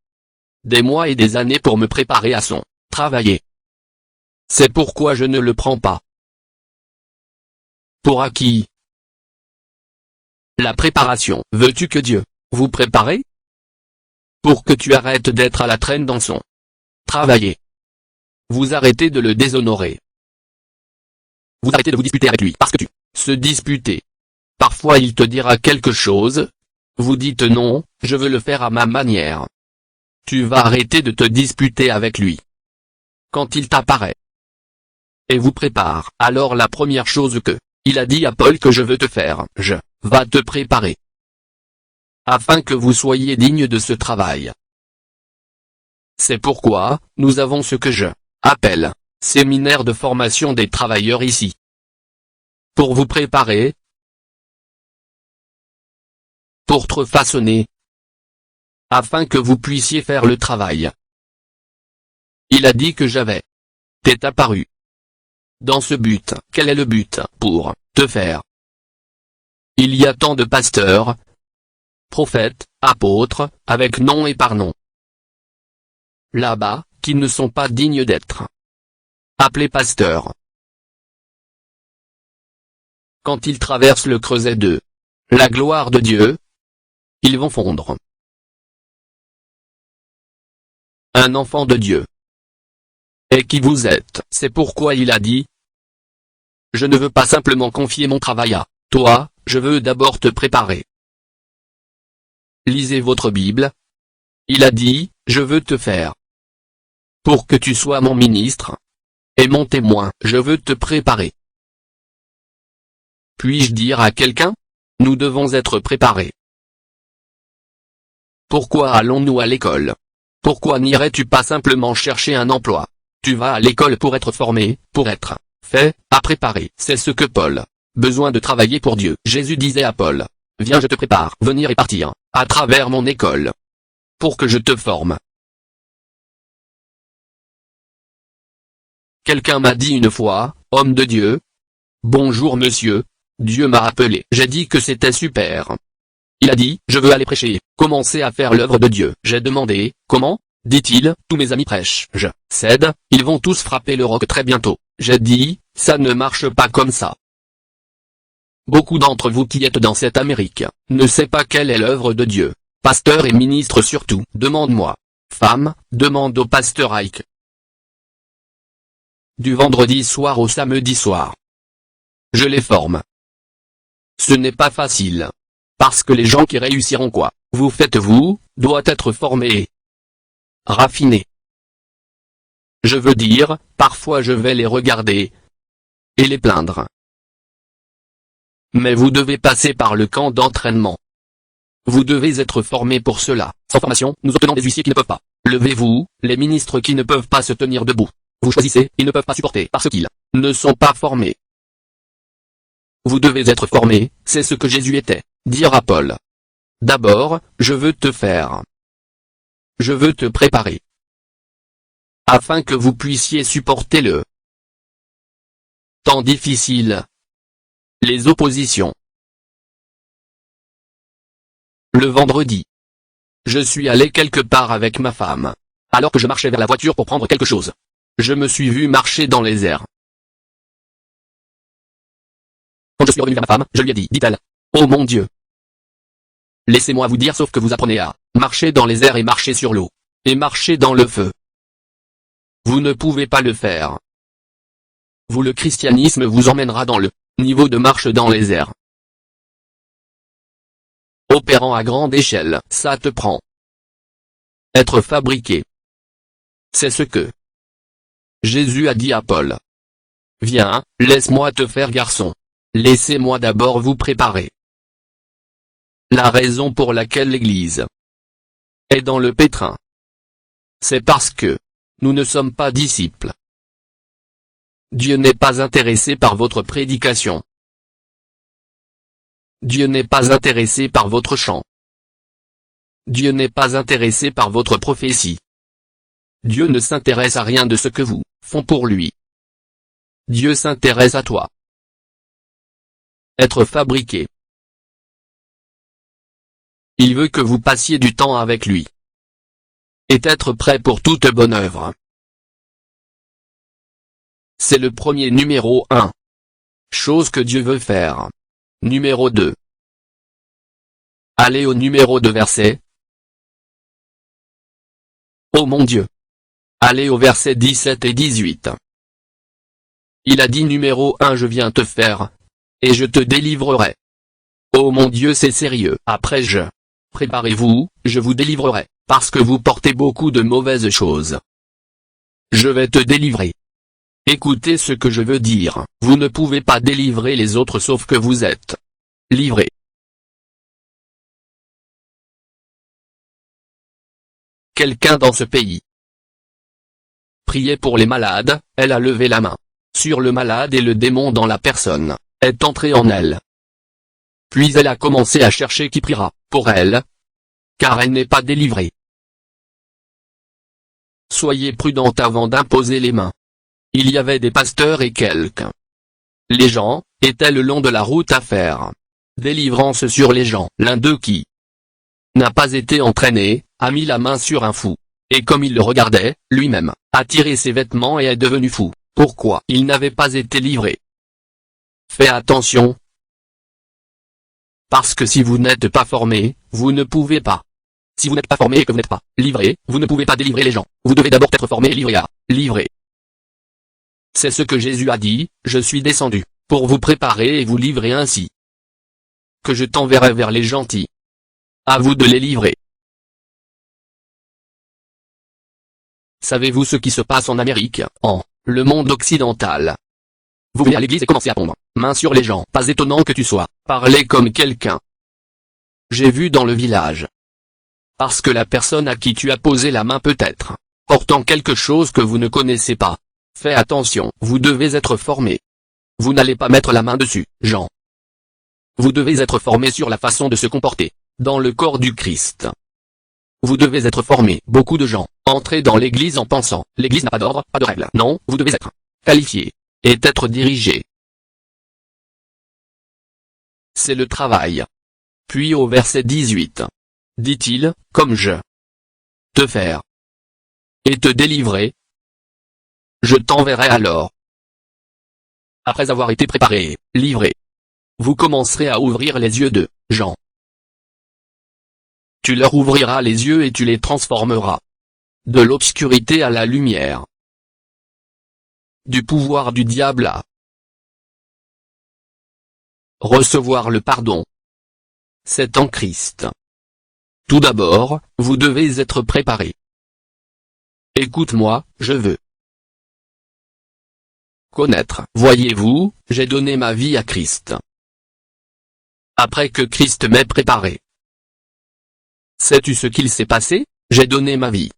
des mois et des années pour me préparer à son travailler. C'est pourquoi je ne le prends pas pour acquis. La préparation. Veux-tu que Dieu vous prépare? Pour que tu arrêtes d'être à la traîne dans son travailler. Vous arrêtez de le déshonorer. Vous arrêtez de vous disputer avec lui parce que tu se disputer. Parfois il te dira quelque chose. Vous dites non, je veux le faire à ma manière. Tu vas arrêter de te disputer avec lui. Quand il t'apparaît et vous prépare, alors la première chose que il a dit à Paul que je veux te faire, je va te préparer. Afin que vous soyez digne de ce travail. C'est pourquoi, nous avons ce que je appelle, séminaire de formation des travailleurs ici. Pour vous préparer, pour te façonner, afin que vous puissiez faire le travail. Il a dit que j'avais t'est apparu. Dans ce but, quel est le but pour te faire? Il y a tant de pasteurs, prophètes, apôtres, avec nom et par nom, là-bas, qui ne sont pas dignes d'être appelés pasteurs. Quand ils traversent le creuset de la gloire de Dieu, ils vont fondre. Un enfant de Dieu. Et qui vous êtes, c'est pourquoi il a dit: je ne veux pas simplement confier mon travail à toi, je veux d'abord te préparer. Lisez votre Bible. Il a dit: je veux te faire pour que tu sois mon ministre et mon témoin, je veux te préparer. Puis-je dire à quelqu'un? Nous devons être préparés. Pourquoi allons-nous à l'école? Pourquoi n'irais-tu pas simplement chercher un emploi? Tu vas à l'école pour être formé, pour être fait, à préparer. C'est ce que Paul besoin de travailler pour Dieu. Jésus disait à Paul: viens, je te prépare, venir et partir, à travers mon école, pour que je te forme. Quelqu'un m'a dit une fois: homme de Dieu. Bonjour monsieur, Dieu m'a appelé. J'ai dit que c'était super. Il a dit: je veux aller prêcher, commencer à faire l'œuvre de Dieu. J'ai demandé: comment? Dit-il: tous mes amis prêchent. Je cède, ils vont tous frapper le roc très bientôt. J'ai dit: ça ne marche pas comme ça. Beaucoup d'entre vous qui êtes dans cette Amérique, ne savent pas quelle est l'œuvre de Dieu. Pasteur et ministre surtout. Demande-moi. Femme, demande au pasteur Ike. Du vendredi soir au samedi soir. Je les forme. Ce n'est pas facile. Parce que les gens qui réussiront quoi vous faites-vous, doivent être formés et raffinés. Je veux dire, parfois je vais les regarder et les plaindre. Mais vous devez passer par le camp d'entraînement. Vous devez être formé pour cela. Sans formation, nous obtenons des huissiers qui ne peuvent pas. Levez-vous, les ministres qui ne peuvent pas se tenir debout. Vous choisissez, ils ne peuvent pas supporter parce qu'ils ne sont pas formés. Vous devez être formé, c'est ce que Jésus était. Dire à Paul: d'abord, je veux te faire. Je veux te préparer. Afin que vous puissiez supporter le temps difficile. Les oppositions. Le vendredi. Je suis allé quelque part avec ma femme. Alors que je marchais vers la voiture pour prendre quelque chose, je me suis vu marcher dans les airs. Quand je suis revenu vers ma femme, je lui ai dit, dit-elle: oh mon Dieu! Laissez-moi vous dire, sauf que vous apprenez à marcher dans les airs et marcher sur l'eau, et marcher dans le feu. Vous ne pouvez pas le faire. Vous, le christianisme vous emmènera dans le niveau de marche dans les airs. Opérant à grande échelle, ça te prend. Être fabriqué. C'est ce que Jésus a dit à Paul. Viens, laisse-moi te faire garçon. Laissez-moi d'abord vous préparer. La raison pour laquelle l'Église est dans le pétrin, c'est parce que nous ne sommes pas disciples. Dieu n'est pas intéressé par votre prédication. Dieu n'est pas intéressé par votre chant. Dieu n'est pas intéressé par votre prophétie. Dieu ne s'intéresse à rien de ce que vous faites pour lui. Dieu s'intéresse à toi. Être fabriqué. Il veut que vous passiez du temps avec lui. Et être prêt pour toute bonne œuvre. C'est le premier numéro 1. Chose que Dieu veut faire. Numéro 2. Allez au numéro 2 verset. Oh mon Dieu. Allez au verset 17 et 18. Il a dit numéro 1, je viens te faire, et je te délivrerai. Oh mon Dieu, c'est sérieux. Après préparez-vous, je vous délivrerai, parce que vous portez beaucoup de mauvaises choses. Je vais te délivrer. Écoutez ce que je veux dire, vous ne pouvez pas délivrer les autres sauf que vous êtes livré. Quelqu'un dans ce pays priait pour les malades, elle a levé la main sur le malade et le démon dans la personne est entré en elle. Puis elle a commencé à chercher qui priera pour elle. car elle n'est pas délivrée. Soyez prudents avant d'imposer les mains. Il y avait des pasteurs et quelques. Les gens étaient le long de la route à faire délivrance sur les gens. L'un d'eux qui n'a pas été entraîné, a mis la main sur un fou. Et comme il le regardait, lui-même, a tiré ses vêtements et est devenu fou. Pourquoi il n'avait pas été livré? Fais attention. Parce que si vous n'êtes pas formé, vous ne pouvez pas. Si vous n'êtes pas formé et que vous n'êtes pas livré, vous ne pouvez pas délivrer les gens. Vous devez d'abord être formé et livré à livrer. C'est ce que Jésus a dit, je suis descendu pour vous préparer et vous livrer ainsi. Que je t'enverrai vers les gentils. À vous de les livrer. Savez-vous ce qui se passe en Amérique, le monde occidental? Vous venez à l'église et commencez à pondre main sur les gens. Pas étonnant que tu sois parlé comme quelqu'un. J'ai vu dans le village. Parce que la personne à qui tu as posé la main peut être portant quelque chose que vous ne connaissez pas. Fais attention, vous devez être formé. Vous n'allez pas mettre la main dessus, Jean. Vous devez être formé sur la façon de se comporter dans le corps du Christ. Vous devez être formé. Beaucoup de gens entrez dans l'église en pensant, l'église n'a pas d'ordre, pas de règles. Non, vous devez être qualifié et être dirigé. C'est le travail. Puis au verset 18. Dit-il, comme je te faire et te délivrer, je t'enverrai alors. Après avoir été préparé, livré, vous commencerez à ouvrir les yeux de Jean. Tu leur ouvriras les yeux et tu les transformeras de l'obscurité à la lumière, du pouvoir du diable à recevoir le pardon. C'est en Christ. Tout d'abord, vous devez être préparé. Écoute-moi, je veux connaître. Voyez-vous, j'ai donné ma vie à Christ. Après que Christ m'ait préparé. Sais-tu ce qu'il s'est passé? J'ai donné ma vie.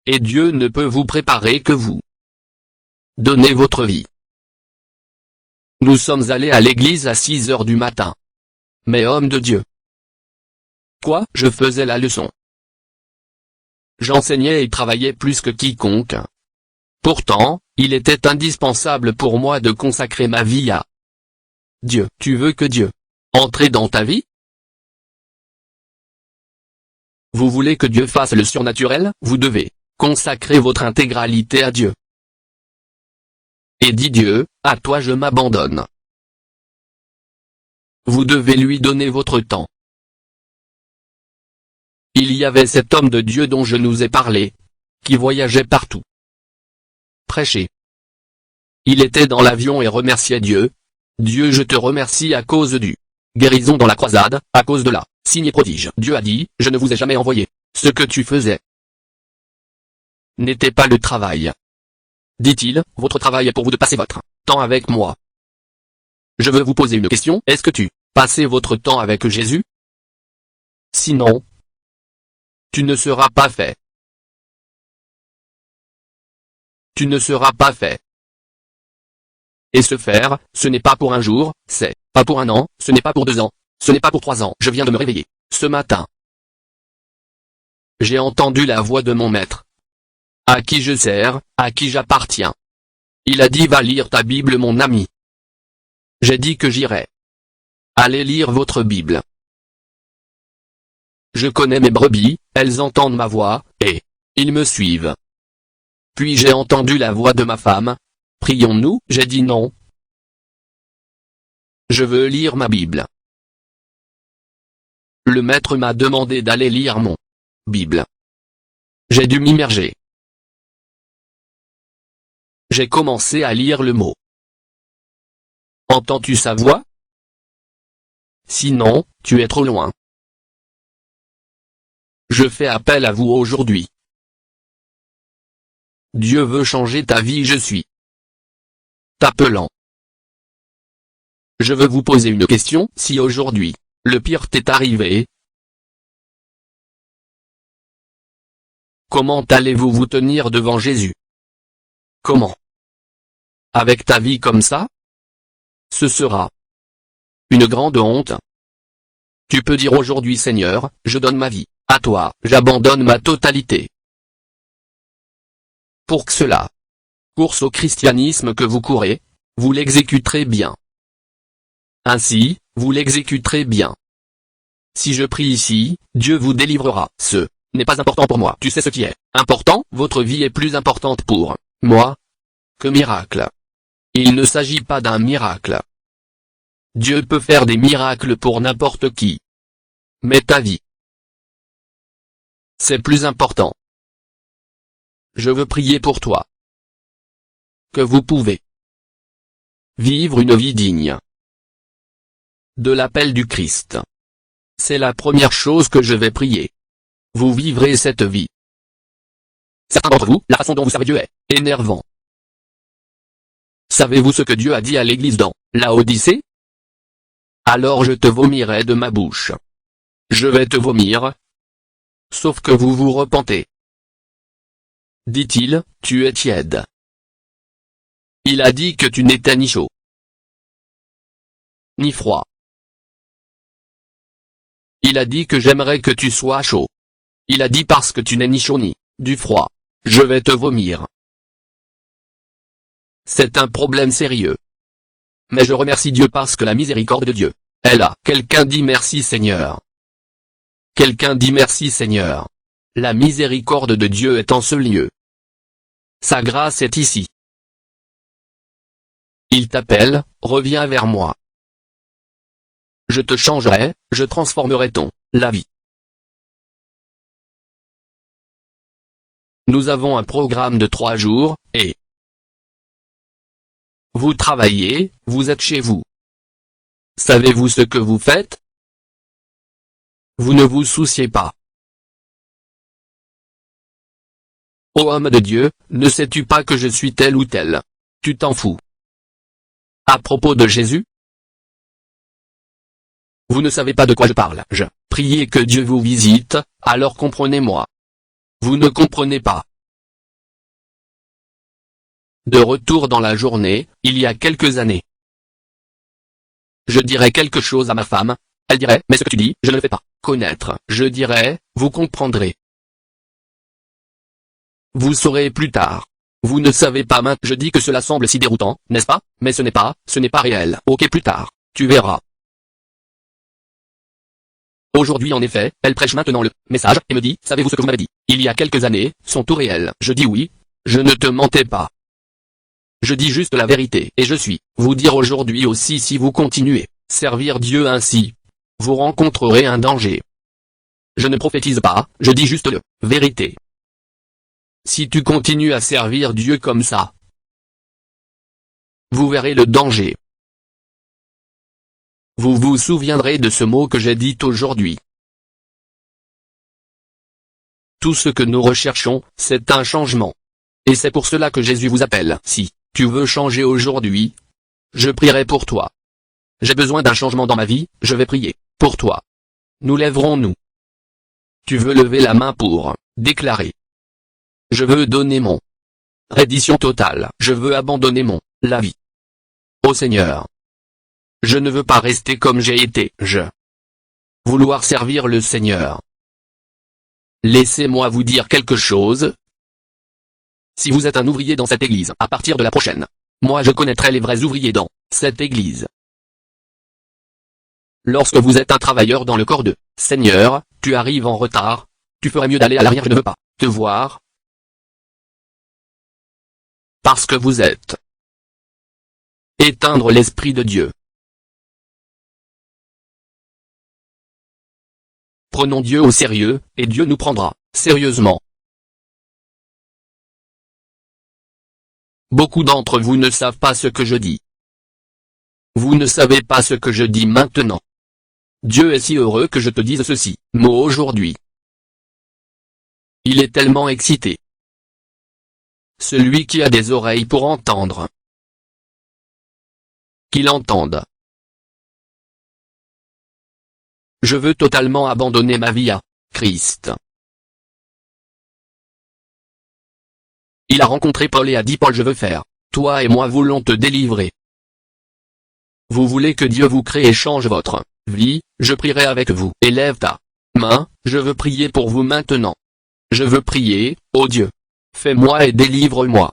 Et Dieu ne peut vous préparer que vous donnez votre vie. Nous sommes allés à l'église à 6 heures du matin. Mais homme de Dieu. Quoi? Je faisais la leçon. J'enseignais et travaillais plus que quiconque. Pourtant, il était indispensable pour moi de consacrer ma vie à Dieu. Tu veux que Dieu entre dans ta vie? Vous voulez que Dieu fasse le surnaturel? Vous devez consacrer votre intégralité à Dieu. Et dis Dieu, à toi je m'abandonne. Vous devez lui donner votre temps. Il y avait cet homme de Dieu dont je nous ai parlé, qui voyageait partout. Prêcher. Il était dans l'avion et remerciait Dieu. Dieu, je te remercie à cause du guérison dans la croisade, à cause de la signe et prodige. Dieu a dit, je ne vous ai jamais envoyé. Ce que tu faisais n'était pas le travail. Dit-il, votre travail est pour vous de passer votre temps avec moi. Je veux vous poser une question, est-ce que tu passez votre temps avec Jésus? Sinon, tu ne seras pas fait. Tu ne seras pas fait. Et se faire, ce n'est pas pour un jour, c'est pas pour un an, ce n'est pas pour 2 ans, ce n'est pas pour 3 ans. Je viens de me réveiller. Ce matin, j'ai entendu la voix de mon maître. À qui je sers, à qui j'appartiens. Il a dit va lire ta Bible mon ami. J'ai dit que j'irais. Allez lire votre Bible. Je connais mes brebis, elles entendent ma voix, et ils me suivent. Puis j'ai entendu la voix de ma femme. Prions-nous, j'ai dit non. Je veux lire ma Bible. Le maître m'a demandé d'aller lire mon Bible. J'ai dû m'immerger. J'ai commencé à lire le mot. Entends-tu sa voix? Sinon, tu es trop loin. Je fais appel à vous aujourd'hui. Dieu veut changer ta vie, je suis t'appelant. Je veux vous poser une question, si aujourd'hui, le pire t'est arrivé, comment allez-vous vous tenir devant Jésus? Comment? Avec ta vie comme ça? Ce sera une grande honte. Tu peux dire aujourd'hui Seigneur, je donne ma vie, à toi, j'abandonne ma totalité. Pour que cela, course au christianisme que vous courez, vous l'exécuterez bien. Ainsi, vous l'exécuterez bien. Si je prie ici, Dieu vous délivrera. Ce n'est pas important pour moi. Tu sais ce qui est important? Votre vie est plus importante pour moi que miracle. Il ne s'agit pas d'un miracle. Dieu peut faire des miracles pour n'importe qui. Mais ta vie, c'est plus important. Je veux prier pour toi. Que vous pouvez vivre une vie digne de l'appel du Christ. C'est la première chose que je vais prier. Vous vivrez cette vie. Certains d'entre vous, la façon dont vous servez Dieu est énervant. Savez-vous ce que Dieu a dit à l'église dans Laodicée? Alors je te vomirai de ma bouche. Je vais te vomir. Sauf que vous vous repentez. Dit-il, tu es tiède. Il a dit que tu n'étais ni chaud, ni froid. Il a dit que j'aimerais que tu sois chaud. Il a dit parce que tu n'es ni chaud ni du froid, je vais te vomir. C'est un problème sérieux. Mais je remercie Dieu parce que la miséricorde de Dieu est là. Quelqu'un dit merci Seigneur. Quelqu'un dit merci Seigneur. La miséricorde de Dieu est en ce lieu. Sa grâce est ici. Il t'appelle, reviens vers moi. Je te changerai, je transformerai la vie. Nous avons un programme de 3 jours, et vous travaillez, vous êtes chez vous. Savez-vous ce que vous faites? Vous ne vous souciez pas. Ô homme de Dieu, ne sais-tu pas que je suis tel ou tel? Tu t'en fous. À propos de Jésus? Vous ne savez pas de quoi je parle. Je priez que Dieu vous visite, alors comprenez-moi. Vous ne comprenez pas. De retour dans la journée, il y a quelques années. Je dirais quelque chose à ma femme, elle dirait, mais ce que tu dis, je ne le fais pas connaître. Je dirais, vous comprendrez. Vous saurez plus tard. Vous ne savez pas maintenant. Je dis que cela semble si déroutant, n'est-ce pas? Mais ce n'est pas réel. Ok, plus tard, tu verras. Aujourd'hui en effet, elle prêche maintenant le message, et me dit, savez-vous ce que vous m'avez dit, il y a quelques années, sont tout réels. Je dis oui. Je ne te mentais pas. Je dis juste la vérité, et je suis, vous dire aujourd'hui aussi si vous continuez, servir Dieu ainsi, vous rencontrerez un danger. Je ne prophétise pas, je dis juste la vérité. Si tu continues à servir Dieu comme ça, vous verrez le danger. Vous vous souviendrez de ce mot que j'ai dit aujourd'hui. Tout ce que nous recherchons, c'est un changement. Et c'est pour cela que Jésus vous appelle. Si tu veux changer aujourd'hui, je prierai pour toi. J'ai besoin d'un changement dans ma vie, je vais prier pour toi. Nous lèverons-nous. Tu veux lever la main pour déclarer. Je veux donner mon reddition totale. Je veux abandonner la vie. Ô Seigneur. Je ne veux pas rester comme j'ai été. Je vouloir servir le Seigneur. Laissez-moi vous dire quelque chose. Si vous êtes un ouvrier dans cette église, à partir de la prochaine, moi je connaîtrai les vrais ouvriers dans cette église. Lorsque vous êtes un travailleur dans le corps de Seigneur, tu arrives en retard, tu ferais mieux d'aller à l'arrière. Je ne veux pas te voir. Parce que vous êtes éteindre l'Esprit de Dieu. Prenons Dieu au sérieux, et Dieu nous prendra sérieusement. Beaucoup d'entre vous ne savent pas ce que je dis. Vous ne savez pas ce que je dis maintenant. Dieu est si heureux que je te dise ceci, mot aujourd'hui. Il est tellement excité. Celui qui a des oreilles pour entendre, qu'il entende. Je veux totalement abandonner ma vie à Christ. Il a rencontré Paul et a dit Paul, je veux faire. Toi et moi voulons te délivrer. Vous voulez que Dieu vous crée et change votre Vie, je prierai avec vous. Élève ta main, je veux prier pour vous maintenant. Je veux prier, ô Dieu. Fais-moi et délivre-moi.